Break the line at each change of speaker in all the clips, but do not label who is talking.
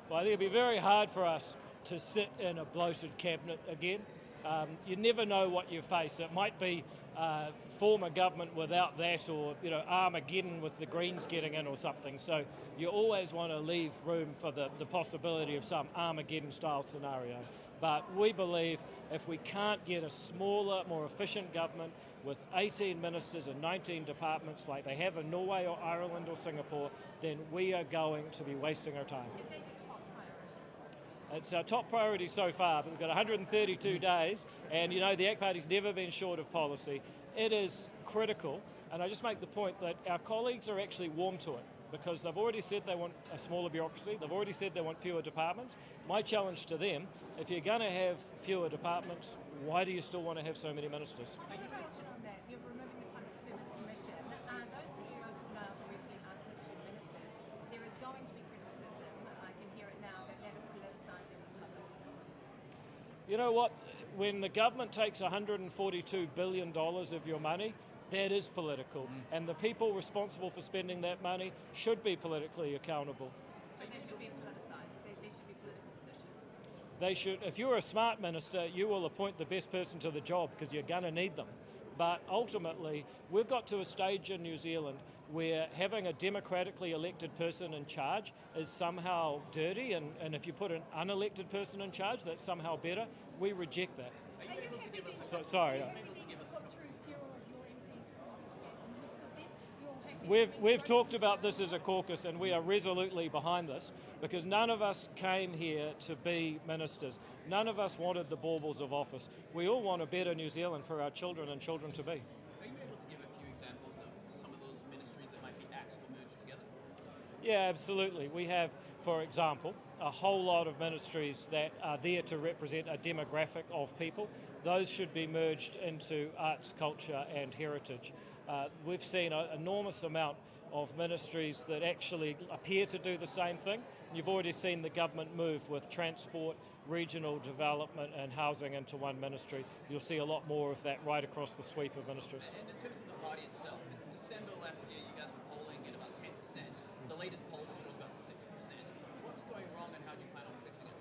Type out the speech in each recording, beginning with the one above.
Well, I think it'd be very hard for us to sit in a bloated cabinet again. You never know what you face. It might be former government without that, or Armageddon with the Greens getting in or something. So you always want to leave room for the possibility of some Armageddon-style scenario. But we believe if we can't get a smaller, more efficient government with 18 ministers and 19 departments like they have in Norway or Ireland or Singapore, then we are going to be wasting our time.
Is that your top priority?
It's our top priority so far, but we've got 132 days, and the ACT Party's never been short of policy. It is critical, and I just make the point that our colleagues are actually warm to it, because they've already said they want a smaller bureaucracy, they've already said they want fewer departments. My challenge to them, if you're going to have fewer departments, why do you still want to have so many ministers?
I have a question on that. You're removing the Public Service Commission. Those CEOs will now directly answer to ministers. There is going to be criticism, I can hear it now, that is politicising the public service.
You know what? When the government takes $142 billion of your money, that is political, and the people responsible for spending that money should be politically accountable.
So they should be politicised, they should be political positions?
They should. If you're a smart minister, you will appoint the best person to the job because you're going to need them. But ultimately, we've got to a stage in New Zealand where having a democratically elected person in charge is somehow dirty, and if you put an unelected person in charge, that's somehow better. We reject that.
Are you able to give us
Sorry. We've talked about this as a caucus, and we are resolutely behind this, because none of us came here to be ministers. None of us wanted the baubles of office. We all want a better New Zealand for our children and children to be.
Are you able to give a few examples of some of those ministries that might be axed or merged together?
Yeah, absolutely. We have, for example, a whole lot of ministries that are there to represent a demographic of people. Those should be merged into arts, culture and heritage. We've seen an enormous amount of ministries that actually appear to do the same thing. You've already seen the government move with transport, regional development and housing into one ministry. You'll see a lot more of that right across the sweep of ministries.
And in terms of the party itself, in December last year you guys were polling at about 10%. The latest poll shows about 6%. What's going wrong and how do you plan on fixing it?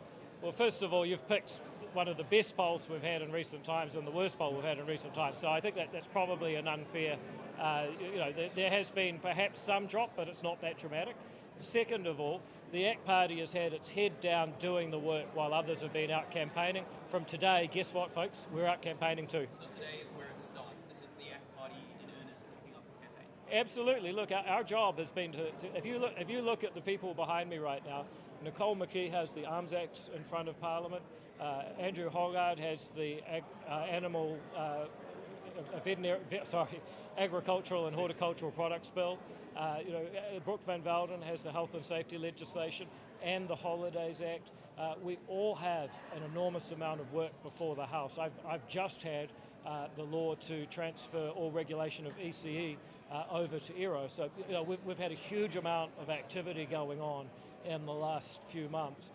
Well, first of all, you've picked one of the best polls we've had in recent times and the worst poll we've had in recent times. So I think that's probably an unfair, there has been perhaps some drop, but it's not that dramatic. Second of all, the ACT Party has had its head down doing the work while others have been out campaigning. From today, guess what, folks? We're out campaigning too.
So today is where it starts. This is the ACT Party in earnest kicking off its campaign.
Absolutely. Look, our job has been to if you look at the people behind me right now, Nicole McKee has the Arms Act in front of Parliament. Andrew Hogarth has the agricultural and horticultural products bill. Brooke Van Velden has the health and safety legislation and the Holidays Act. We all have an enormous amount of work before the House. I've just had the law to transfer all regulation of ECE over to ERO. So we've had a huge amount of activity going on in the last few months.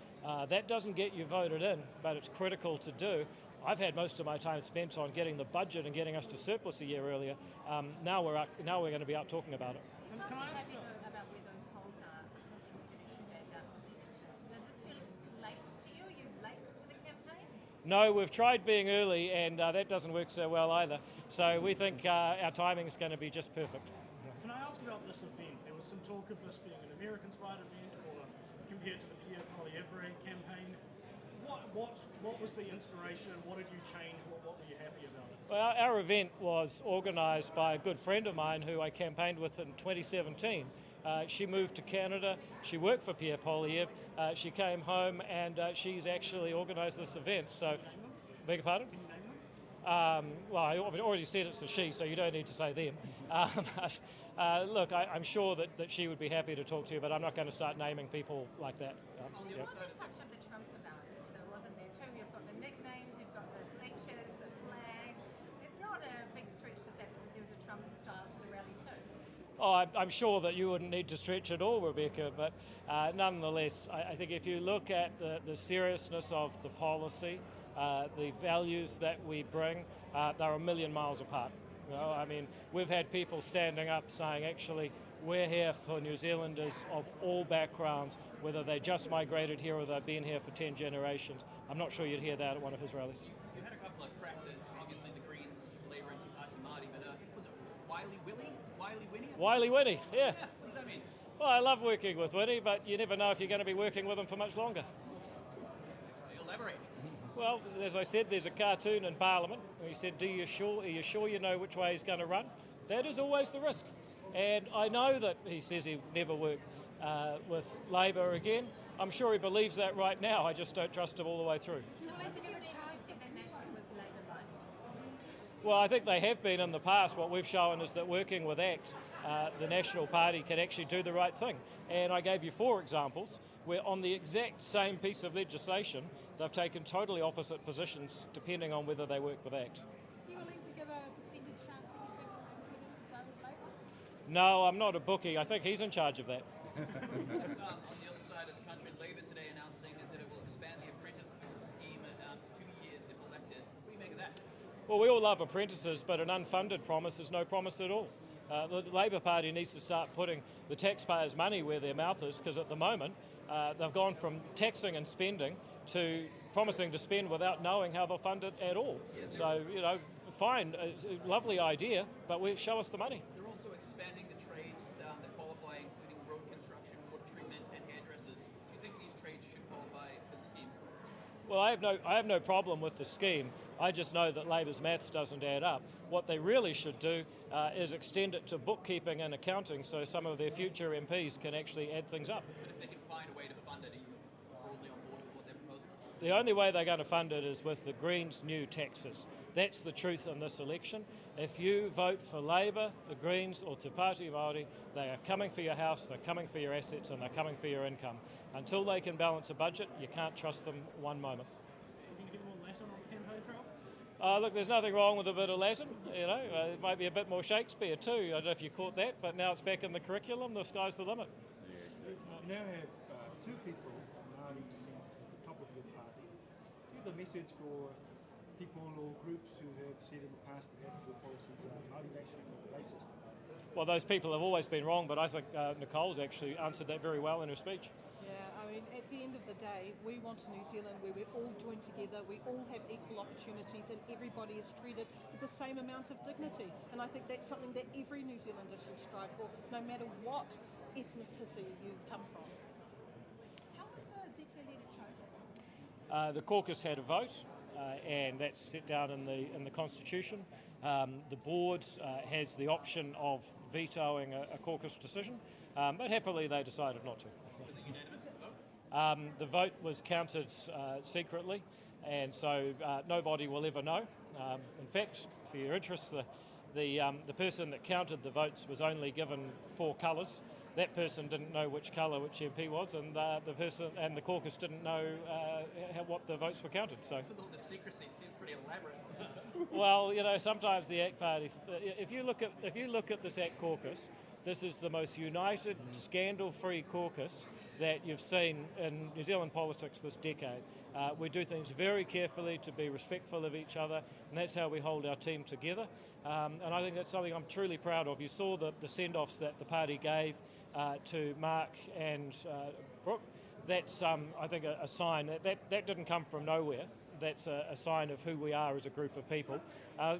That doesn't get you voted in, but it's critical to do. I've had most of my time spent on getting the budget and getting us to surplus a year earlier. Now we're going to be out talking about it.
Can I ask you about where those polls are? Does this feel late to you? Are you late to the campaign?
No, we've tried being early, and that doesn't work so well either. So we think our timing is going to be just perfect.
Can I ask about this event? There was some talk of this being an American-inspired event, or compared to the Pierre Poilievre campaign. What was the inspiration? What did you change? What were you happy about it?
Well, our event was organised by a good friend of mine who I campaigned with in 2017. She moved to Canada. She worked for Pierre Poilievre. She came home and she's actually organised this event. So, beg your pardon?
Can you name them?
Well, I've already said it's a she, so you don't need to say them. Look, I'm sure that she would be happy to talk to you, but I'm not going to start naming people like that.
There was a touch of the Trump about it, though, wasn't there too? You've got the nicknames, you've got the features, the flag. It's not a big stretch to say that there was a Trump style to the rally too.
Oh, I'm sure that you wouldn't need to stretch at all, Rebecca, but nonetheless, I think if you look at the seriousness of the policy, the values that we bring, they're a million miles apart. I mean, we've had people standing up saying, actually, We're here for New Zealanders of all backgrounds, whether they just migrated here or they've been here for 10 generations. I'm not sure you'd hear that at one of his rallies.
You had a couple of cracks at, obviously, the Greens, Labour and Te Pāti Māori, but was it Wiley Willie? Wiley Winnie?
Wiley Winnie, yeah.
Yeah, what does that mean?
Well, I love working with Winnie, but you never know if you're going to be working with him for much longer.
Elaborate.
Well, as I said, there's a cartoon in Parliament where he said, are you sure you know which way he's going to run? That is always the risk. And I know that he says he'll never work with Labour again. I'm sure he believes that right now. I just don't trust him all the way through. Well, I think they have been in the past. What we've shown is that working with ACT, the National Party can actually do the right thing. And I gave you 4 examples where on the exact same piece of legislation, they've taken totally opposite positions depending on whether they work with ACT.
Are you willing to give a percentage chance that you think Winston Peters will go with Labour?
No, I'm not a bookie. I think he's in charge of that.
On the other side of the country, Labour today announcing that it will expand the apprentice scheme to 2 years if elected. What do you make of that?
Well, we all love apprentices, but an unfunded promise is no promise at all. The Labour Party needs to start putting the taxpayers' money where their mouth is, because at the moment they've gone from taxing and spending to promising to spend without knowing how they'll fund it at all. So, fine, it's a lovely idea, but show us the money.
They're also expanding the trades that qualify, including road construction, water treatment, and hairdressers. Do you think these trades should qualify for the scheme?
Well, I have no problem with the scheme. I just know that Labour's maths doesn't add up. What they really should do is extend it to bookkeeping and accounting so some of their future MPs can actually add things up.
But if they can find a way to fund it, are you broadly on board with what they're proposing?
The only way they're going to fund it is with the Greens' new taxes. That's the truth in this election. If you vote for Labour, the Greens or Te Pāti Māori, they are coming for your house, they're coming for your assets and they're coming for your income. Until they can balance a budget, you can't trust them one moment. Look, there's nothing wrong with a bit of Latin, it might be a bit more Shakespeare too. I don't know if you caught that, but now it's back in the curriculum, the sky's the limit.
You now have 2 people of Māori descent at the top of your party. Do you have a message for people or groups who have said in the past perhaps your policies are Māori national or racist?
Well, those people have always been wrong, but I think Nicole's actually answered that very well in her speech.
At the end of the day, we want a New Zealand where we all join together, we all have equal opportunities and everybody is treated with the same amount of dignity. And I think that's something that every New Zealander should strive for, no matter what ethnicity you come from.
How was the deputy leader chosen?
The caucus had a vote, and that's set down in the Constitution. The board has the option of vetoing a caucus decision, but happily they decided not to.
Was it unanimous?
The vote was counted secretly, and so nobody will ever know. In fact, for your interest, the person that counted the votes was only given 4 colours. That person didn't know which colour which MP was, and the person and the caucus didn't know what the votes were counted. So,
with all the secrecy, it seems pretty elaborate.
well, sometimes the ACT Party. If you look at this ACT caucus, this is the most united, scandal-free caucus that you've seen in New Zealand politics this decade. We do things very carefully to be respectful of each other, and that's how we hold our team together. And I think that's something I'm truly proud of. You saw the send-offs that the party gave to Mark and Brooke. That's, I think, a sign that didn't come from nowhere. That's a sign of who we are as a group of people.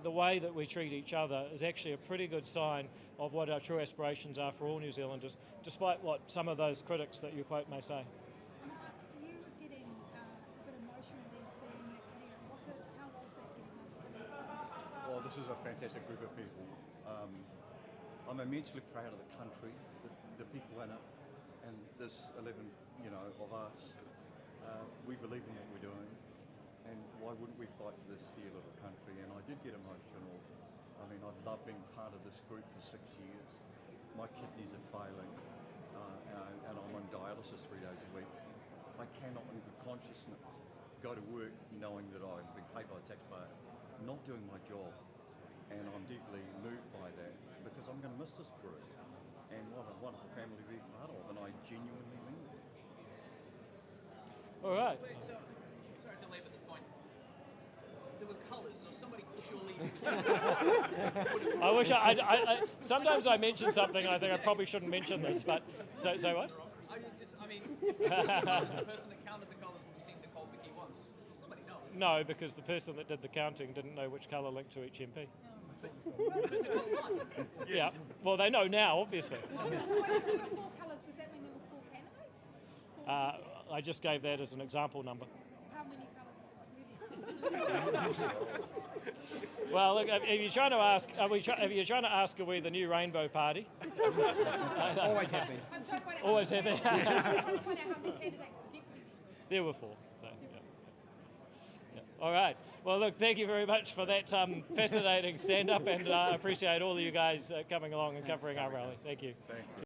The way that we treat each other is actually a pretty good sign of what our true aspirations are for all New Zealanders, despite what some of those critics that you quote may say.
Mark, you were getting a bit emotional there seeing that video. How was that getting us to?
Well, this is a fantastic group of people. I'm immensely proud of the country, the people in it, and this 11, of us. We believe in what we're doing. And why wouldn't we fight for this dear little country? And I did get emotional. I mean, I've loved being part of this group for 6 years. My kidneys are failing, and I'm on dialysis 3 days a week. I cannot, in good consciousness, go to work knowing that I'm being paid by the taxpayer, not doing my job. And I'm deeply moved by that because I'm going to miss this group. And what a wonderful family to be part of, and I genuinely mean it.
All right.
Wait, sorry to labour this point. there were colours, so somebody surely.
I wish sometimes I mention something and I think I probably shouldn't mention this, but so what?
I mean, the person that counted the colours would have seen the cold Mickey ones, so somebody knows.
No, because the person that did the counting didn't know which colour linked to each MP. Yeah, well, they know now, obviously.
When you said 4 colours, does that mean there were 4 candidates?
I just gave that as an example number.
How many colours?
Well, look, if you're trying to ask, are we the new Rainbow Party?
Always happy.
I'm trying to find out.
Always happy.
I'm trying to find out how many candidates for deputy.
There were 4. So, yeah. All right. Well, look, thank you very much for that fascinating stand-up, and I appreciate all of you guys coming along and covering our rally. Thank you.
Thank you.